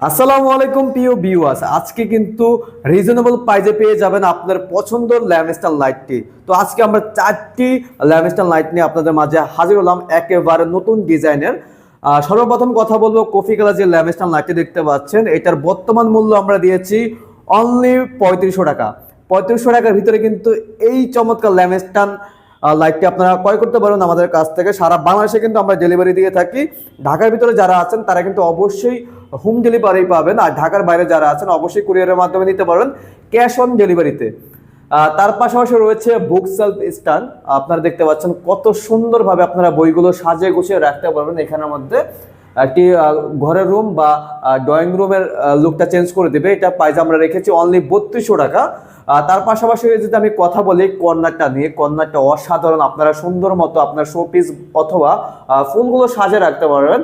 আসসালামু আলাইকুম প্রিয় ভিউয়ার্স, আজকে কিন্তু রিজনেবল প্রাইসে পেয়ে যাবেন আপনার পছন্দের ল্যাম্পস্ট্যান্ড লাইটটি। তো আজকে আমরা চারটি ল্যাম্পস্ট্যান্ড লাইট নিয়ে আপনাদের মাঝে হাজির হলাম একেবারে নতুন ডিজাইনের। সর্বপ্রথম কথা বলবো, কফি কালার যে ল্যাম্পস্ট্যান্ড লাইটটি দেখতে পাচ্ছেন, এটার বর্তমান মূল্য আমরা দিয়েছি অনলি 3500 টাকা। 3500 টাকার ভিতরে কিন্তু এই চমৎকার ল্যাম্পস্ট্যান্ড লাইটটি আপনারা ক্রয় করতে পারেন আমাদের কাছ থেকে। সারা বাংলাদেশে কিন্তু আমরা ডেলিভারি দিয়ে থাকি। ঢাকার ভিতরে যারা আছেন তারা কিন্তু অবশ্যই হোম ডেলিভারি পাবেন, আর ঢাকার বাইরে যারা আছেন অবশ্যই কুরিয়ারের মাধ্যমে নিতে পারেন ক্যাশ অন ডেলিভারিতে। তার পাশাপাশি রয়েছে বুক সেলফ স্ট্যান্ড। আপনারা দেখতে পাচ্ছেন কত সুন্দরভাবে আপনারা বইগুলো সাজিয়ে গুছিয়ে রাখতে পারবেন। এখানের মধ্যে একটি ঘরের রুম বা ড্রয়িং রুমের লুকটা চেঞ্জ করে দেবে। এটা প্রাইস আমরা রেখেছি অনলি 3200 টাকা। তার পাশাপাশি যদি আমি কথা বলি কর্নারটা নিয়ে, কর্নারটা অসাধারণ। আপনারা সুন্দর মতো আপনার শোপিস অথবা ফুলগুলো সাজিয়ে রাখতে পারবেন।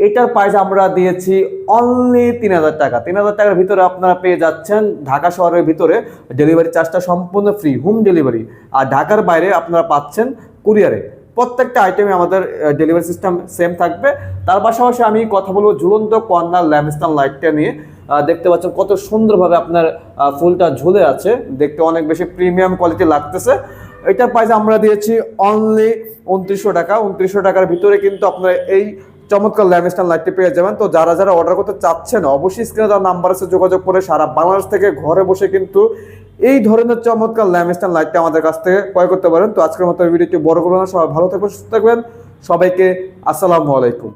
এটার প্রাইস আমরা দিয়েছি অনলি 3000 টাকা। 3000 টাকার ভিতরে আপনারা পেয়ে যাচ্ছেন ঢাকা শহরের ভিতরে ডেলিভারি চার্জটা সম্পূর্ণ ফ্রি, হোম ডেলিভারি। আর ঢাকার বাইরে আপনারা পাচ্ছেন কুরিয়ারে। প্রত্যেকটা আইটেমে আমাদের ডেলিভারি সিস্টেম সেম থাকবে। তার পাশাপাশি আমি কথা বলবো ঝুলন্ত কর্নার ল্যাম্পস্ট্যান্ড লাইটটা নিয়ে। দেখতে পাচ্ছেন কত সুন্দরভাবে আপনার ফুলটা ঝুলে আছে, দেখতে অনেক বেশি প্রিমিয়াম কোয়ালিটি লাগতেছে। এটার প্রাইস আমরা দিয়েছি অনলি 2900 টাকা। 2900 টাকার ভিতরে কিন্তু আপনারা এই চমৎকার ল্যাম্পস্ট্যান্ড লাইটটি পেয়ে যাবেন। তো যারা যারা অর্ডার করতে চাচ্ছেন অবশ্যই স্ক্রিনে দেওয়া নাম্বার আছে, যোগাযোগ করে সারা বাংলাদেশ থেকে ঘরে বসে কিন্তু এই ধরনের চমৎকার ল্যাম্পস্ট্যান্ড লাইটটা আমাদের কাছ থেকে ক্রয় করতে পারেন। তো আজকের মতো ভিডিওটি বড় করবেন না, সবাই ভালো থাকবেন, সুস্থ থাকবেন। সবাইকে আসসালামু আলাইকুম।